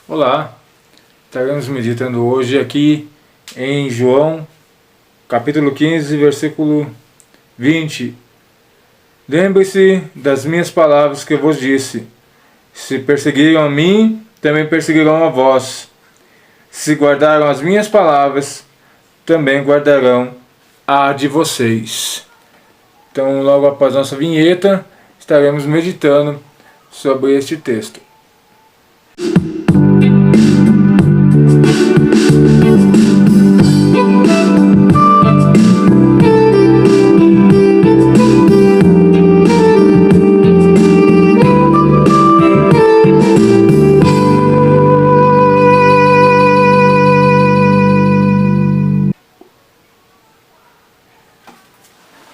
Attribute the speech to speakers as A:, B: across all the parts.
A: Olá, estaremos meditando hoje aqui em João, capítulo 15, versículo 20. Lembre-se das minhas palavras que eu vos disse. Se perseguiram a mim, também perseguirão a vós. Se guardaram as minhas palavras, também guardarão a de vocês. Então, logo após nossa vinheta, estaremos meditando sobre este texto.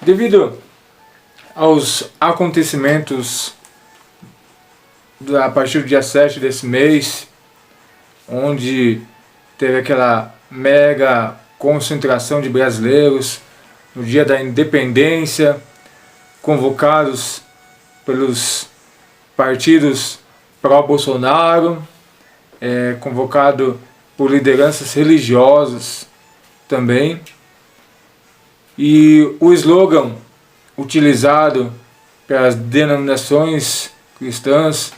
A: Devido aos acontecimentos a partir do dia 7 desse mês, onde teve aquela mega concentração de brasileiros no dia da independência, convocados pelos partidos pró-Bolsonaro, convocado por lideranças religiosas também. E o slogan utilizado pelas denominações cristãs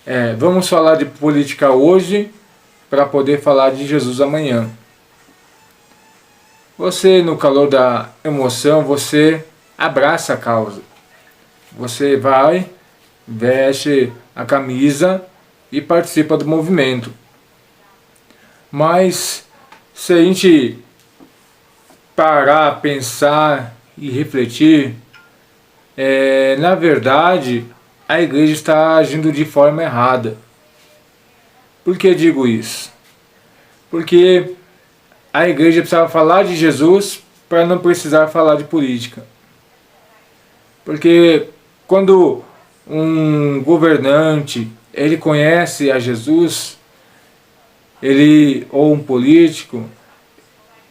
A: é: vamos falar de política hoje para poder falar de Jesus amanhã. Você, no calor da emoção, você abraça a causa. Você vai, veste a camisa e participa do movimento. Mas se a gente parar, pensar e refletir, na verdade a igreja está agindo de forma errada. Por que digo isso? Porque a igreja precisava falar de Jesus para não precisar falar de política. Porque quando um governante ele conhece a Jesus, ou um político,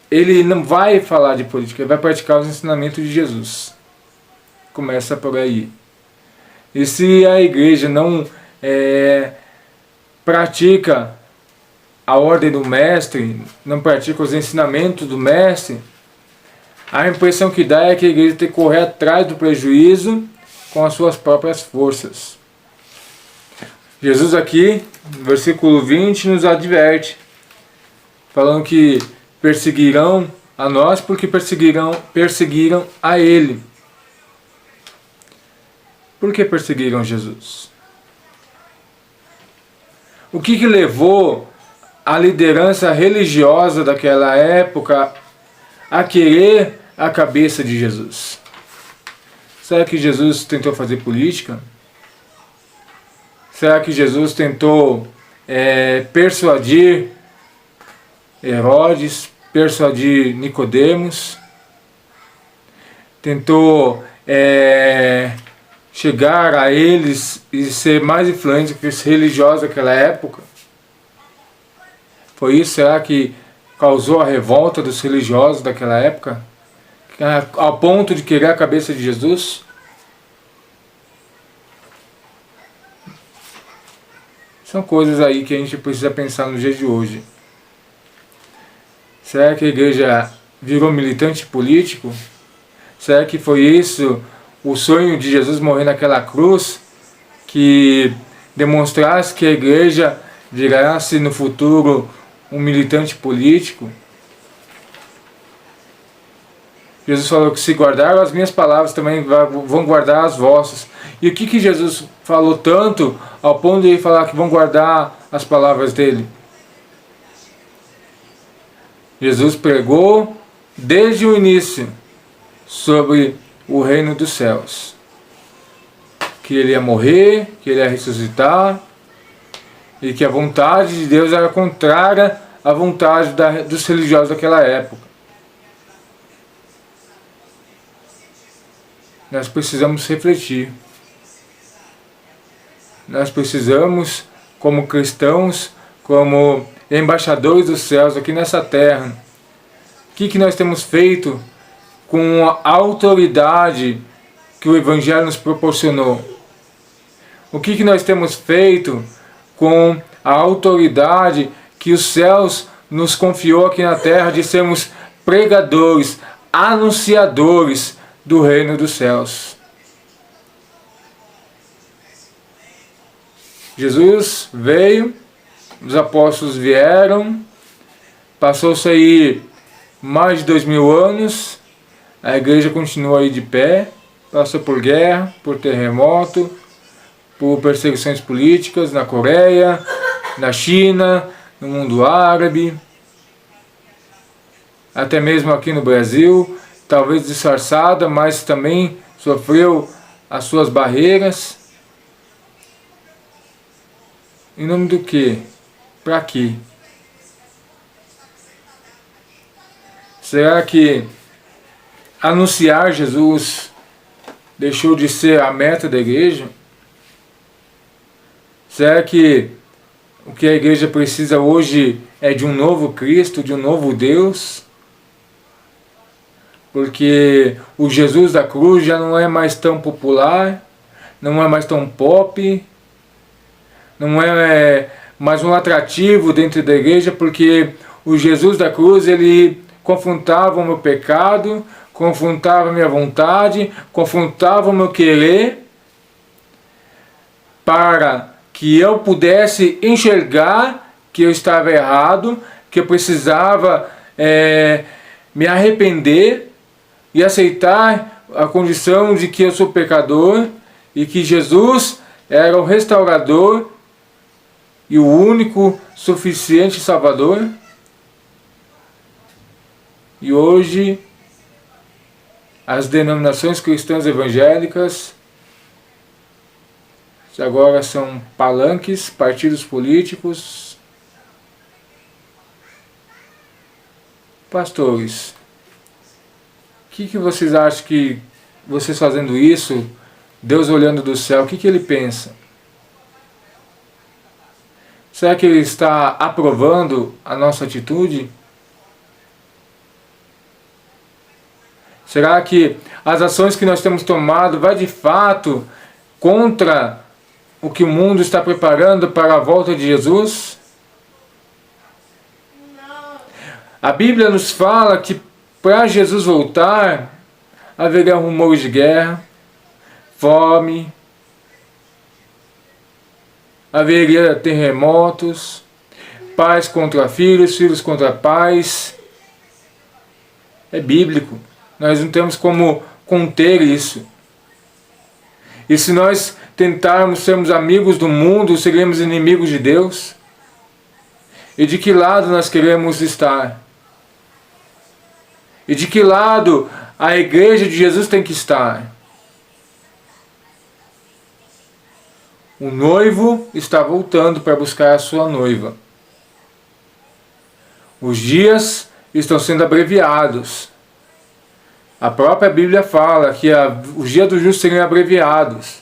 A: ele não vai falar de política, ele vai praticar os ensinamentos de Jesus. Começa por aí. E se a igreja não pratica a ordem do mestre, não pratica os ensinamentos do mestre, a impressão que dá é que a igreja tem que correr atrás do prejuízo com as suas próprias forças. Jesus aqui, no versículo 20, nos adverte, falando que perseguirão a nós porque perseguiram a Ele. Por que perseguiram Jesus? O que levou a liderança religiosa daquela época a querer a cabeça de Jesus? Será que Jesus tentou fazer política? Será que Jesus tentou persuadir Herodes, persuadir Nicodemos? Tentou chegar a eles e ser mais influente que os religiosos daquela época? Foi isso, será que causou a revolta dos religiosos daquela época? Ao ponto de querer a cabeça de Jesus? São coisas aí que a gente precisa pensar no dia de hoje. Será que a igreja virou militante político? Será que foi isso o sonho de Jesus morrer naquela cruz, que demonstrasse que a igreja virasse no futuro um militante político? Jesus falou que se guardaram as minhas palavras, também vão guardar as vossas. E o que Jesus falou tanto ao ponto de falar que vão guardar as palavras dele? Jesus pregou desde o início sobre o reino dos céus, que ele ia morrer, que ele ia ressuscitar, e que a vontade de Deus era contrária à vontade dos religiosos daquela época. Nós precisamos refletir. Nós precisamos, como cristãos, como embaixadores dos céus aqui nessa terra, o que nós temos feito com a autoridade que o Evangelho nos proporcionou? O que nós temos feito com a autoridade que os céus nos confiou aqui na terra de sermos pregadores, anunciadores do reino dos céus. Jesus veio, os apóstolos vieram, passou-se aí mais de 2000 anos, a igreja continua aí de pé, passou por guerra, por terremoto, por perseguições políticas na Coreia, na China, no mundo árabe, até mesmo aqui no Brasil, talvez disfarçada, mas também sofreu as suas barreiras. Em nome do quê? Para quê? Será que anunciar Jesus deixou de ser a meta da igreja? Será que o que a igreja precisa hoje é de um novo Cristo, de um novo Deus? Porque o Jesus da cruz já não é mais tão popular, não é mais tão pop, não é mais um atrativo dentro da igreja, porque o Jesus da cruz, ele confrontava o meu pecado, confrontava a minha vontade, confrontava o meu querer, para que eu pudesse enxergar que eu estava errado, que eu precisava me arrepender e aceitar a condição de que eu sou pecador e que Jesus era o restaurador e o único suficiente Salvador. E hoje as denominações cristãs evangélicas agora são palanques, partidos políticos. Pastores, o que vocês acham que vocês fazendo isso, Deus olhando do céu, o que Ele pensa? Será que Ele está aprovando a nossa atitude? Será que as ações que nós temos tomado vai de fato contra o que o mundo está preparando para a volta de Jesus? A Bíblia nos fala que para Jesus voltar haverá rumores de guerra, fome, haveria terremotos, pais contra filhos, filhos contra pais. É bíblico. Nós não temos como conter isso. E se nós tentarmos sermos amigos do mundo, seremos inimigos de Deus? E de que lado nós queremos estar? E de que lado a igreja de Jesus tem que estar? O noivo está voltando para buscar a sua noiva. Os dias estão sendo abreviados. A própria Bíblia fala que os dias do justo seriam abreviados.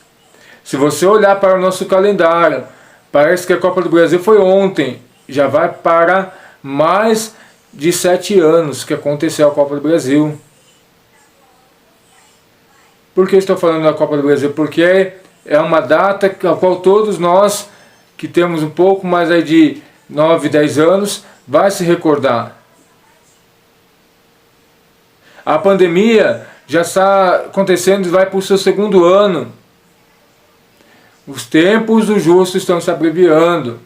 A: Se você olhar para o nosso calendário, parece que a Copa do Brasil foi ontem. Já vai para mais de 7 anos que aconteceu a Copa do Brasil. Por que estou falando da Copa do Brasil? Porque é uma data a qual todos nós, que temos um pouco mais aí de 9, 10 anos, vai se recordar. A pandemia já está acontecendo e vai para o seu 2º ano. Os tempos do justo estão se abreviando.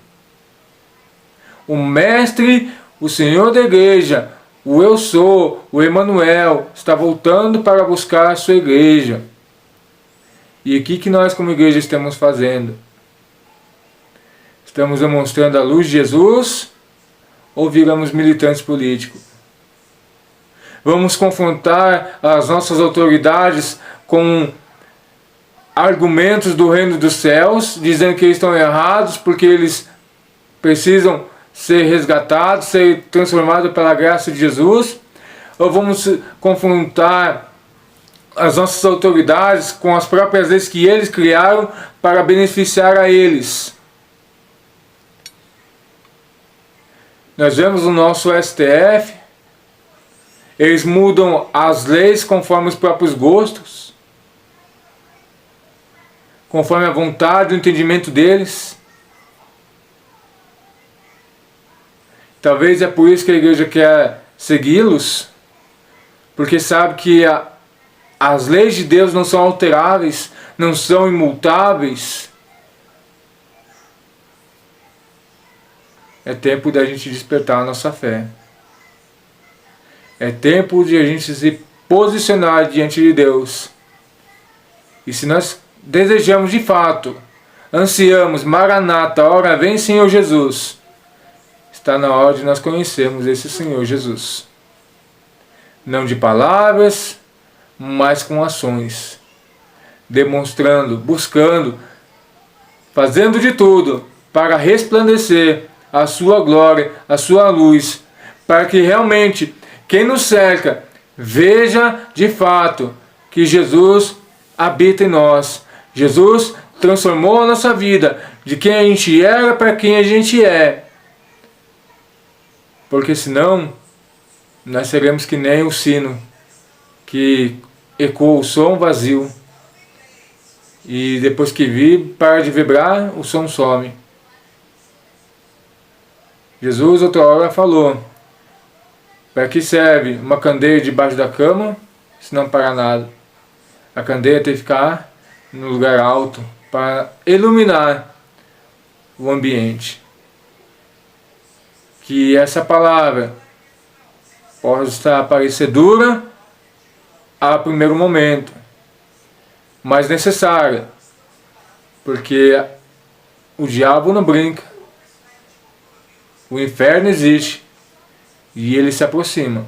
A: O Mestre, o Senhor da Igreja, o Eu Sou, o Emmanuel, está voltando para buscar a sua igreja. E o que nós como igreja estamos fazendo? Estamos demonstrando a luz de Jesus ou viramos militantes políticos? Vamos confrontar as nossas autoridades com argumentos do reino dos céus, dizendo que eles estão errados porque eles precisam ser resgatados, ser transformados pela graça de Jesus? Ou vamos confrontar as nossas autoridades com as próprias leis que eles criaram para beneficiar a eles? Nós vemos o nosso STF, eles mudam as leis conforme os próprios gostos, conforme a vontade e o entendimento deles. Talvez é por isso que a igreja quer segui-los, porque sabe que as leis de Deus não são alteráveis, não são imutáveis. É tempo de a gente despertar a nossa fé. É tempo de a gente se posicionar diante de Deus. E se nós desejamos de fato, ansiamos, Maranata, ora vem Senhor Jesus, está na hora de nós conhecermos esse Senhor Jesus. Não de palavras, mas com ações. Demonstrando, buscando, fazendo de tudo para resplandecer a sua glória, a sua luz, para que realmente quem nos cerca veja de fato que Jesus habita em nós. Jesus transformou a nossa vida, de quem a gente era para quem a gente é. Porque senão, nós seremos que nem o sino que ecoa o som vazio. E depois que para de vibrar, o som some. Jesus outra hora falou: para que serve uma candeia debaixo da cama, se não para nada? A candeia tem que ficar no lugar alto para iluminar o ambiente. Que essa palavra possa parecer dura a primeiro momento, mas necessária, porque o diabo não brinca, o inferno existe e ele se aproxima.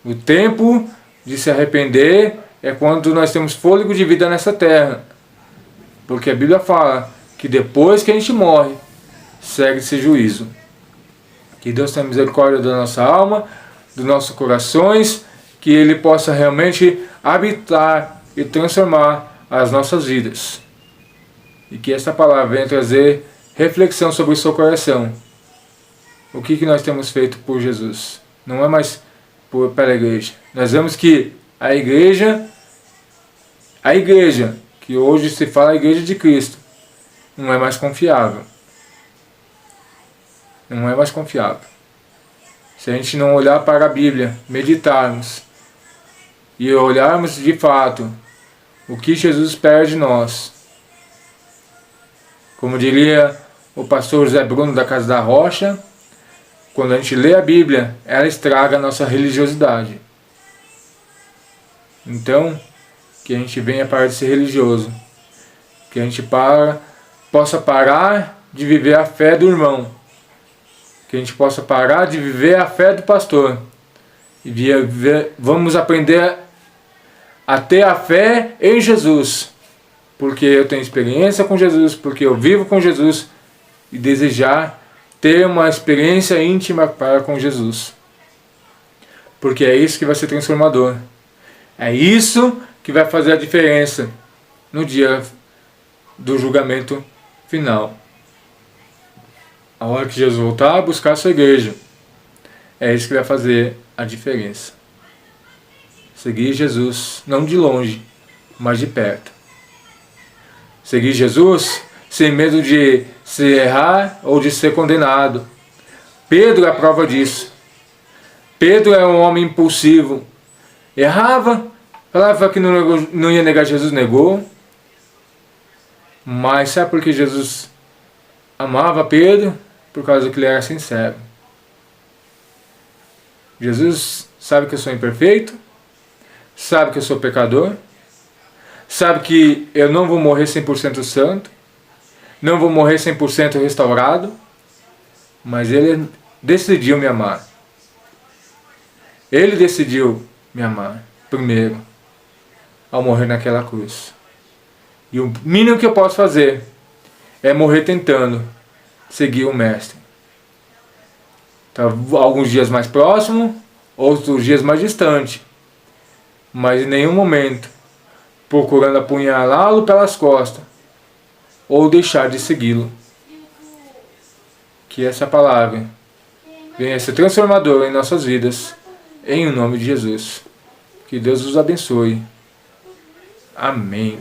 A: O tempo de se arrepender é quando nós temos fôlego de vida nessa terra, porque a Bíblia fala que depois que a gente morre, segue-se juízo. Que Deus tenha misericórdia da nossa alma, dos nossos corações, que Ele possa realmente habitar e transformar as nossas vidas. E que esta palavra venha trazer reflexão sobre o seu coração. O que nós temos feito por Jesus? Não é mais pela igreja. Nós vemos que a igreja, que hoje se fala a igreja de Cristo, não é mais confiável. Não é mais confiável. Se a gente não olhar para a Bíblia, meditarmos e olharmos de fato o que Jesus espera de nós. Como diria o pastor José Bruno da Casa da Rocha, quando a gente lê a Bíblia, ela estraga a nossa religiosidade. Então, que a gente venha parar de ser religioso. Que a gente possa parar de viver a fé do irmão. Que a gente possa parar de viver a fé do pastor. E vamos aprender a ter a fé em Jesus. Porque eu tenho experiência com Jesus, porque eu vivo com Jesus. E desejar ter uma experiência íntima para com Jesus. Porque é isso que vai ser transformador. É isso que vai fazer a diferença no dia do julgamento final. A hora que Jesus voltar a buscar a sua igreja, é isso que vai fazer a diferença. Seguir Jesus, não de longe, mas de perto. Seguir Jesus sem medo de se errar ou de ser condenado. Pedro é a prova disso. Pedro é um homem impulsivo. Errava, falava que não ia negar Jesus, negou. Mas sabe por que Jesus amava Pedro? Por causa que ele era sincero. Jesus sabe que eu sou imperfeito, sabe que eu sou pecador, sabe que eu não vou morrer 100% santo, não vou morrer 100% restaurado, mas Ele decidiu me amar. Ele decidiu me amar primeiro, ao morrer naquela cruz. E o mínimo que eu posso fazer é morrer tentando seguir o Mestre. Então, alguns dias mais próximo, outros dias mais distante, mas em nenhum momento procurando apunhalá-lo pelas costas ou deixar de segui-lo. Que essa palavra venha ser transformadora em nossas vidas, em nome de Jesus. Que Deus os abençoe. Amém.